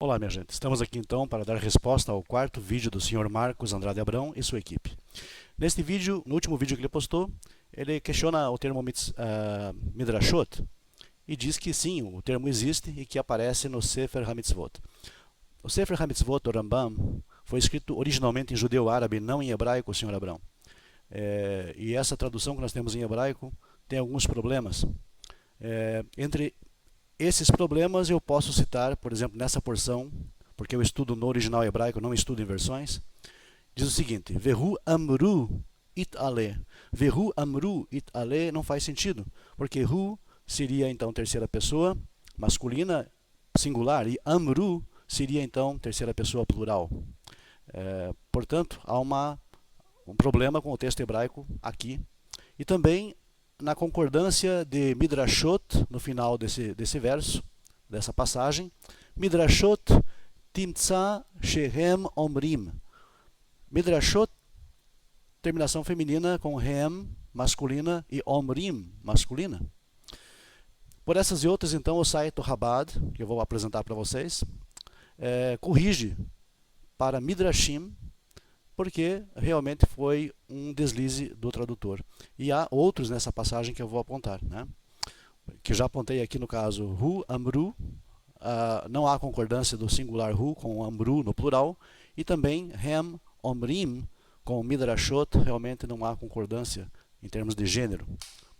Olá, minha gente. Estamos aqui então para dar resposta ao quarto vídeo do Sr. Marcos Andrade Abrão e sua equipe. Neste vídeo, no último vídeo que ele postou, ele questiona o termo Midrashot e diz que sim, o termo existe e que aparece no Sefer HaMitzvot. O Sefer HaMitzvot do Rambam foi escrito originalmente em judeu-árabe, não em hebraico, Sr. Abrão. E essa tradução que nós temos em hebraico tem alguns problemas. Entre esses problemas eu posso citar, por exemplo, nessa porção, porque eu estudo no original hebraico, não estudo em versões, diz o seguinte: Vehu amru it ale. Vehu amru it ale não faz sentido, porque hu seria então terceira pessoa masculina singular e amru seria então terceira pessoa plural. Portanto, há um problema com o texto hebraico aqui. E também na concordância de Midrashot, no final desse verso, dessa passagem, Midrashot timtza shehem omrim. Midrashot, terminação feminina com hem, masculina, e omrim, masculina. Por essas e outras, então, o site Chabad, que eu vou apresentar para vocês, corrige para Midrashim, porque realmente foi um deslize do tradutor. E há outros nessa passagem que eu vou apontar, né? Que já apontei aqui no caso hu, amru, não há concordância do singular hu com amru no plural, e também hem, omrim, com midrashot, realmente não há concordância em termos de gênero.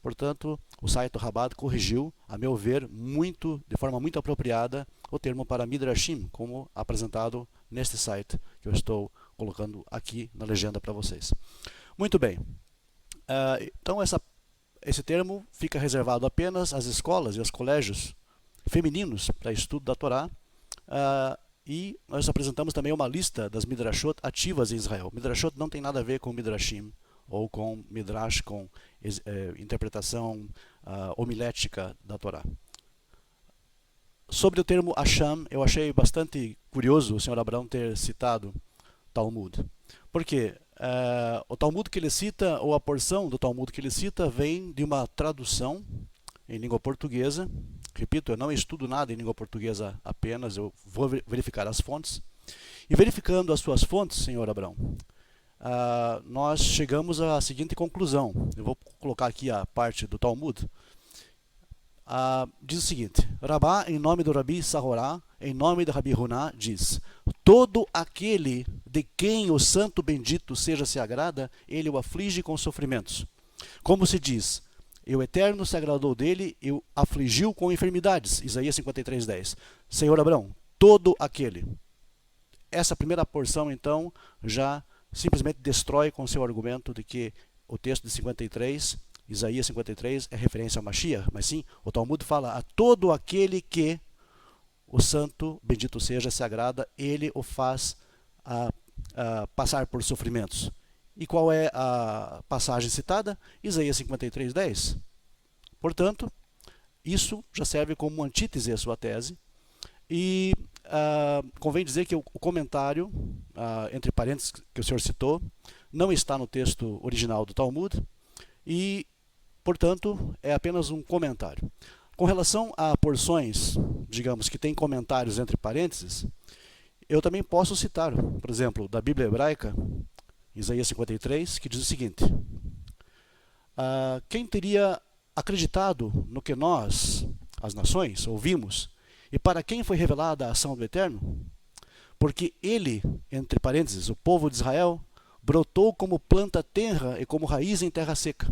Portanto, o site do Chabad corrigiu, a meu ver, de forma muito apropriada, o termo para midrashim, como apresentado neste site que eu estou colocando aqui na legenda para vocês. Muito bem. Então, esse termo fica reservado apenas às escolas e aos colégios femininos para estudo da Torá. E nós apresentamos também uma lista das Midrashot ativas em Israel. Midrashot não tem nada a ver com Midrashim, ou com Midrash, com interpretação homilética da Torá. Sobre o termo Hasham, eu achei bastante curioso o Sr. Abrão ter citado Talmud. Porque o Talmud que ele cita, ou a porção do Talmud que ele cita, vem de uma tradução em língua portuguesa. Repito, eu não estudo nada em língua portuguesa apenas, eu vou verificar as fontes. E verificando as suas fontes, Sr. Abrão, nós chegamos à seguinte conclusão. Eu vou colocar aqui a parte do Talmud. Diz o seguinte: Rabá, em nome do Rabi Sahorá, em nome do Rabi Huná, diz: todo aquele de quem o santo bendito seja se agrada, ele o aflige com sofrimentos. Como se diz: e o Eterno se agradou dele e o afligiu com enfermidades. Isaías 53:10. Senhor Abrão, todo aquele. Essa primeira porção, então, já simplesmente destrói com seu argumento de que o texto de 53, Isaías 53, é referência ao Mashiach, mas sim, o Talmud fala: a todo aquele que o santo, bendito seja, se agrada, ele o faz passar por sofrimentos. E qual é a passagem citada? Isaías 53:10. Portanto, isso já serve como antítese à sua tese. E convém dizer que o comentário, entre parênteses, que o senhor citou, não está no texto original do Talmud e, portanto, é apenas um comentário. Com relação a porções, digamos, que tem comentários entre parênteses, eu também posso citar, por exemplo, da Bíblia hebraica, Isaías 53, que diz o seguinte: quem teria acreditado no que nós, as nações, ouvimos, e para quem foi revelada a ação do Eterno? Porque ele, entre parênteses, o povo de Israel, brotou como planta tenra e como raiz em terra seca.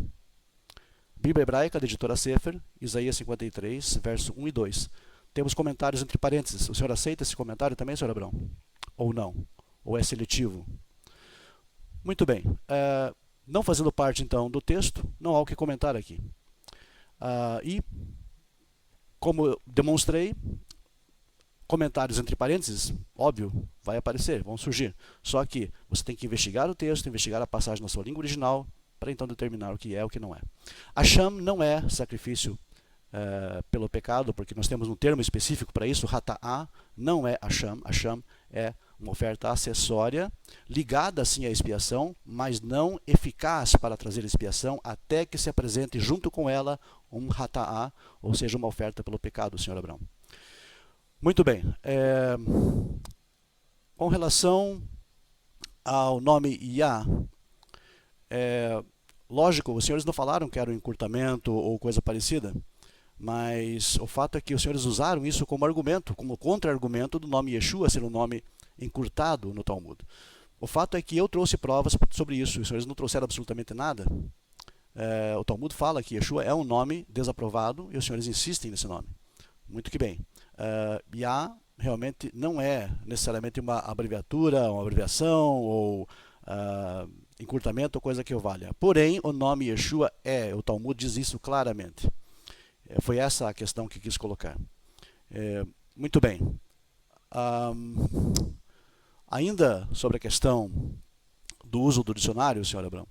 Bíblia hebraica, da editora Sefer, Isaías 53, verso 1 e 2. Temos comentários entre parênteses. O senhor aceita esse comentário também, senhor Abrão? Ou não? Ou é seletivo? Muito bem. Não fazendo parte, então, do texto, não há o que comentar aqui. E, como eu demonstrei, comentários entre parênteses, óbvio, vai aparecer, vão surgir. Só que você tem que investigar o texto, investigar a passagem na sua língua original, para então determinar o que é e o que não é. Hasham não é sacrifício pelo pecado, porque nós temos um termo específico para isso, Hata'ah, não é Hasham. Hasham é uma oferta acessória, ligada sim à expiação, mas não eficaz para trazer expiação, até que se apresente junto com ela um Hata'ah, ou seja, uma oferta pelo pecado, Sr. Abrão. Muito bem. Com relação ao nome Yah, lógico, os senhores não falaram que era um encurtamento ou coisa parecida, mas o fato é que os senhores usaram isso como argumento, como contra-argumento do nome Yeshua ser um nome encurtado no Talmud. O fato é que eu trouxe provas sobre isso, os senhores não trouxeram absolutamente nada. O Talmud fala que Yeshua é um nome desaprovado e os senhores insistem nesse nome. Muito que bem. Yah realmente não é necessariamente uma abreviatura, uma abreviação ou encurtamento ou coisa que o valha. Porém, o nome Yeshua o Talmud diz isso claramente. Foi essa a questão que quis colocar. Muito bem. Ainda sobre a questão do uso do dicionário, senhor Abrão,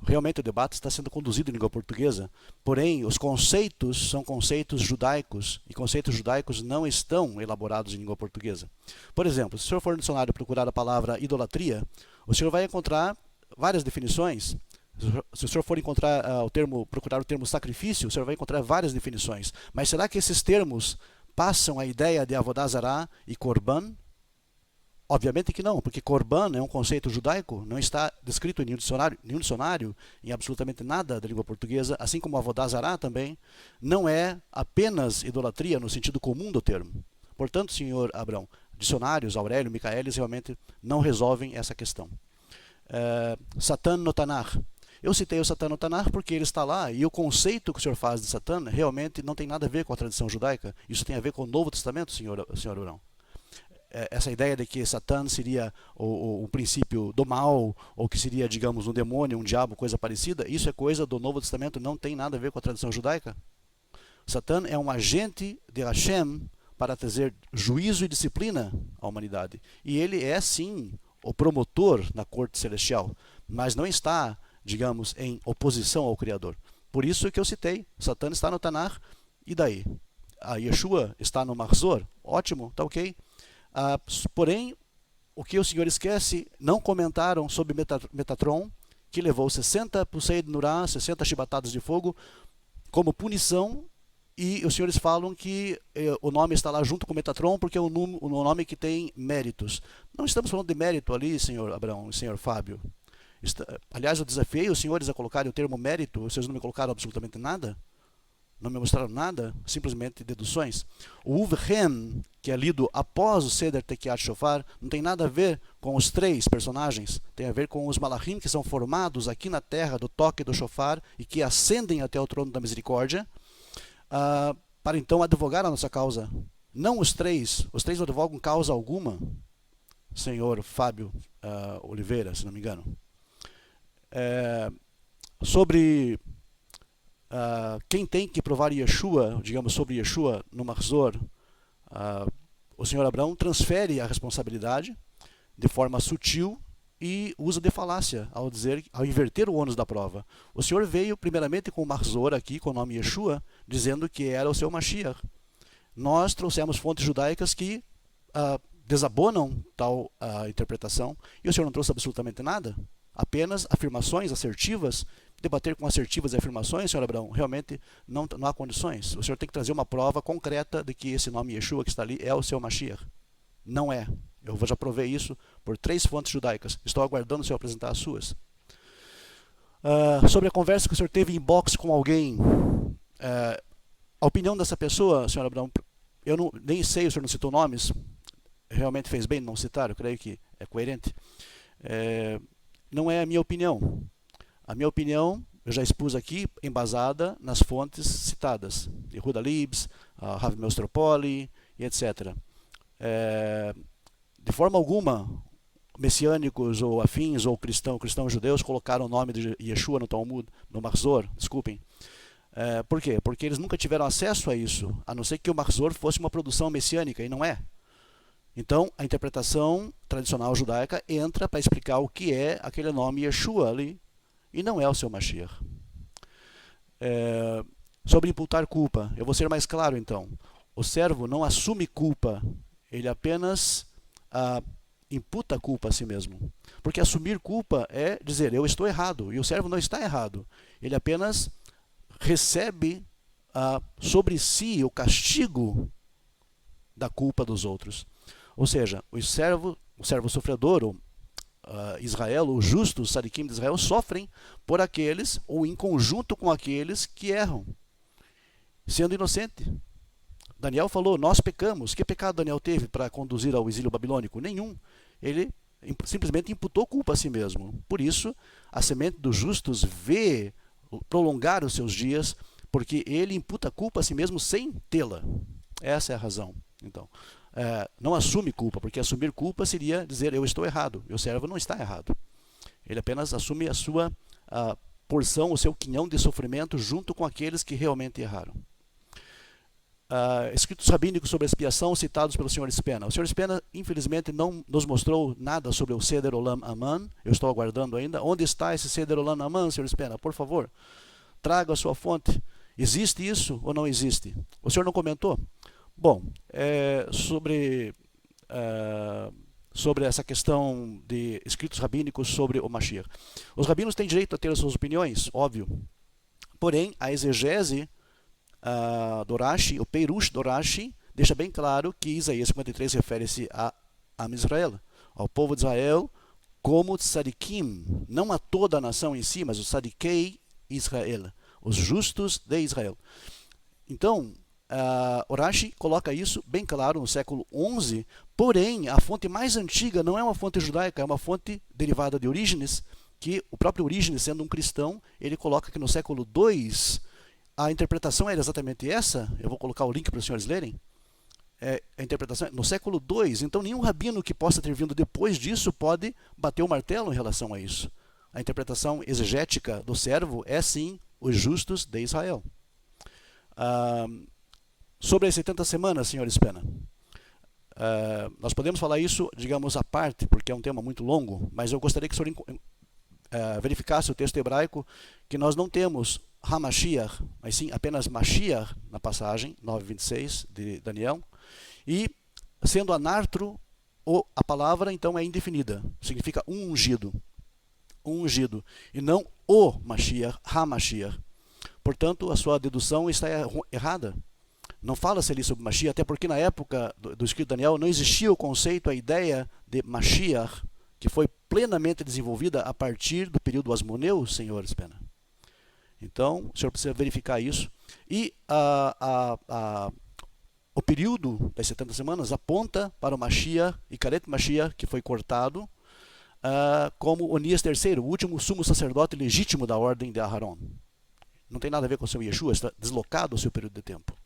realmente o debate está sendo conduzido em língua portuguesa, porém os conceitos são conceitos judaicos, e conceitos judaicos não estão elaborados em língua portuguesa. Por exemplo, se o senhor for no dicionário procurar a palavra idolatria, o senhor vai encontrar várias definições. Se o senhor for encontrar procurar o termo sacrifício, o senhor vai encontrar várias definições. Mas será que esses termos passam a ideia de Avodah Zarah e Korban? Obviamente que não, porque Korban é um conceito judaico, não está descrito em nenhum dicionário, em absolutamente nada da língua portuguesa, assim como Avodah Zarah também, não é apenas idolatria no sentido comum do termo. Portanto, senhor Abrão, dicionários, Aurélio, Micaelis, realmente não resolvem essa questão. Satan no Tanakh. Eu citei o Satan no Tanakh porque ele está lá, e o conceito que o senhor faz de Satan realmente não tem nada a ver com a tradição judaica, isso tem a ver com o Novo Testamento, senhor Abrão. Essa ideia de que Satã seria o princípio do mal, ou que seria, digamos, um demônio, um diabo, coisa parecida, isso é coisa do Novo Testamento, não tem nada a ver com a tradição judaica. Satã é um agente de Hashem para trazer juízo e disciplina à humanidade. E ele é, sim, o promotor na corte celestial, mas não está, digamos, em oposição ao Criador. Por isso que eu citei, Satã está no Tanakh, e daí? A Yeshua está no Mahzor, ótimo, está ok. Porém, o que o senhor esquece, não comentaram sobre Metatron, que levou 60 Pusei de Nurá, 60 chibatadas de fogo, como punição, e os senhores falam que o nome está lá junto com Metatron, porque é um nome que tem méritos. Não estamos falando de mérito ali, senhor Abrão e senhor Fábio. Aliás, eu desafiei os senhores a colocarem o termo mérito, vocês não me colocaram absolutamente nada. Não me mostraram nada, simplesmente deduções. O Uvhem, que é lido após o Seder Tekiat Shofar, não tem nada a ver com os três personagens, tem a ver com os Malachim que são formados aqui na terra do toque do Shofar e que ascendem até o trono da misericórdia, para então advogar a nossa causa. Não os três não advogam causa alguma, senhor Fábio Oliveira, se não me engano. Sobre quem tem que provar Yeshua, digamos, sobre Yeshua no Mahzor, o senhor Abraão transfere a responsabilidade de forma sutil e usa de falácia ao inverter o ônus da prova. O senhor veio primeiramente com o Mahzor aqui, com o nome Yeshua, dizendo que era o seu Mashiach. Nós trouxemos fontes judaicas que desabonam tal interpretação, e o senhor não trouxe absolutamente nada, apenas afirmações assertivas. Debater com assertivas e afirmações, senhor Abraão, realmente não há condições. O senhor tem que trazer uma prova concreta de que esse nome Yeshua que está ali é o seu Mashiach. Não é. Eu já provei isso por 3 fontes judaicas. Estou aguardando o senhor apresentar as suas. Sobre a conversa que o senhor teve em box com alguém, a opinião dessa pessoa, senhor Abraão, eu nem sei, o senhor não citou nomes, realmente fez bem não citar, eu creio que é coerente. Não é a minha opinião. A minha opinião, eu já expus aqui, embasada nas fontes citadas, Yehuda Libs, Rav Meustropoli, e etc. De forma alguma, messiânicos ou afins ou cristãos judeus colocaram o nome de Yeshua no Talmud, no Mahzor, desculpem. Por quê? Porque eles nunca tiveram acesso a isso, a não ser que o Mahzor fosse uma produção messiânica, e não é. Então, a interpretação tradicional judaica entra para explicar o que é aquele nome Yeshua ali, e não é o seu Mashiach. Sobre imputar culpa, eu vou ser mais claro então. O servo não assume culpa, ele apenas imputa culpa a si mesmo. Porque assumir culpa é dizer, eu estou errado, e o servo não está errado. Ele apenas recebe sobre si o castigo da culpa dos outros. Ou seja, o servo sofredor, Israel, os justos, Sadiquim de Israel, sofrem por aqueles, ou em conjunto com aqueles que erram, sendo inocente. Daniel falou, nós pecamos. Que pecado Daniel teve para conduzir ao exílio babilônico? Nenhum. Ele simplesmente imputou culpa a si mesmo. Por isso, a semente dos justos vê prolongar os seus dias, porque ele imputa culpa a si mesmo sem tê-la. Essa é a razão. Então, não assume culpa, porque assumir culpa seria dizer, eu estou errado. E o servo não está errado. Ele apenas assume a sua porção, o seu quinhão de sofrimento junto com aqueles que realmente erraram. Escritos rabínicos sobre a expiação citados pelo Sr. Spena. O Sr. Spena, infelizmente, não nos mostrou nada sobre o Seder Olam Aman. Eu estou aguardando ainda. Onde está esse Seder Olam Aman, Sr. Spena? Por favor, traga a sua fonte. Existe isso ou não existe? O senhor não comentou? Bom, sobre essa questão de escritos rabínicos sobre o Mashiach. Os rabinos têm direito a ter as suas opiniões, óbvio. Porém, a exegese do Rashi, o Peirush do Rashi, deixa bem claro que Isaías 53 refere-se a Israel, ao povo de Israel, como tzadikim, não a toda a nação em si, mas os tzadikei Israel, os justos de Israel. Então, o Rashi coloca isso bem claro no século XI, porém, a fonte mais antiga não é uma fonte judaica, é uma fonte derivada de Orígenes, que o próprio Orígenes, sendo um cristão, ele coloca que no século II, a interpretação era exatamente essa. Eu vou colocar o link para os senhores lerem. A interpretação no século II. Então, nenhum rabino que possa ter vindo depois disso pode bater o martelo em relação a isso. A interpretação exegética do servo é, sim, os justos de Israel. Sobre as 70 semanas, Sr. Spena. Nós podemos falar isso, digamos, à parte, porque é um tema muito longo, mas eu gostaria que o senhor verificasse o texto hebraico, que nós não temos HaMashiach, mas sim apenas Mashiach na passagem 9:26 de Daniel, e sendo anartro, a palavra então é indefinida, significa um ungido, e não o Mashiach, HaMashiach. Portanto, a sua dedução está errada. Não fala-se ali sobre Mashiach, até porque na época do escrito de Daniel não existia o conceito, a ideia de Mashiach, que foi plenamente desenvolvida a partir do período asmoneu, Sr. Spena. Então, o senhor precisa verificar isso. E o período das 70 semanas aponta para o Mashiach, Ikaret Mashiach, que foi cortado, como Onias III, o último sumo sacerdote legítimo da ordem de Aharon. Não tem nada a ver com o seu Yeshua, está deslocado ao seu período de tempo.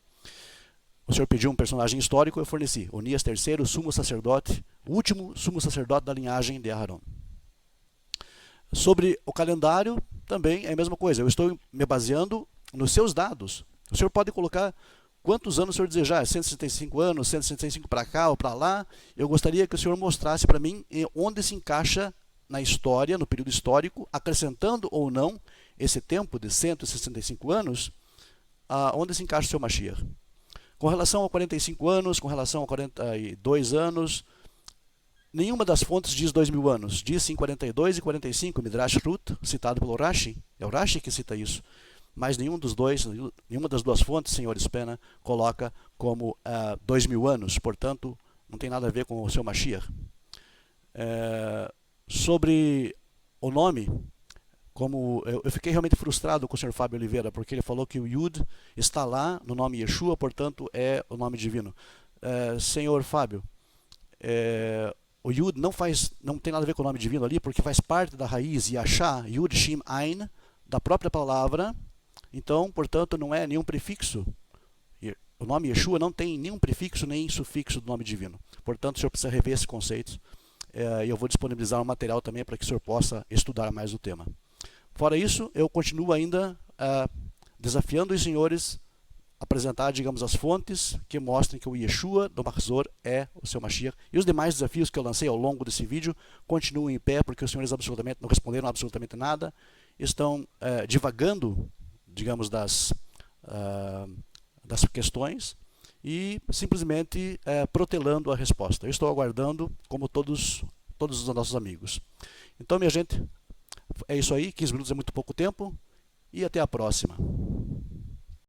O senhor pediu um personagem histórico, eu forneci. Onias III, sumo sacerdote, o último sumo sacerdote da linhagem de Aharon. Sobre o calendário, também é a mesma coisa. Eu estou me baseando nos seus dados. O senhor pode colocar quantos anos o senhor desejar, 165 anos, 165 para cá ou para lá. Eu gostaria que o senhor mostrasse para mim onde se encaixa na história, no período histórico, acrescentando ou não esse tempo de 165 anos, onde se encaixa o seu Mashiach. Com relação a 45 anos, com relação a 42 anos, nenhuma das fontes diz 2000 anos. Diz sim 42 e 45, Midrash Ruth, citado pelo Rashi. É o Rashi que cita isso. Mas nenhuma das duas fontes, Sr. Spena, coloca como 2000 anos. Portanto, não tem nada a ver com o seu Mashiach. Sobre o nome, como eu fiquei realmente frustrado com o Sr. Fábio Oliveira, porque ele falou que o Yud está lá no nome Yeshua, portanto é o nome divino. Senhor Fábio, o Yud não tem nada a ver com o nome divino ali, porque faz parte da raiz Yashá, Yud Shim Ain, da própria palavra. Então, portanto, não é nenhum prefixo. O nome Yeshua não tem nenhum prefixo nem sufixo do nome divino. Portanto, o senhor precisa rever esse conceito. E eu vou disponibilizar um material também para que o senhor possa estudar mais o tema. Fora isso, eu continuo ainda desafiando os senhores a apresentar, digamos, as fontes que mostrem que o Yeshua do Mahzor é o seu Mashiach. E os demais desafios que eu lancei ao longo desse vídeo continuam em pé, porque os senhores absolutamente não responderam absolutamente nada, estão divagando, digamos, das questões e simplesmente protelando a resposta. Eu estou aguardando, como todos os nossos amigos. Então, minha gente, é isso aí. 15 minutos é muito pouco tempo. E até a próxima.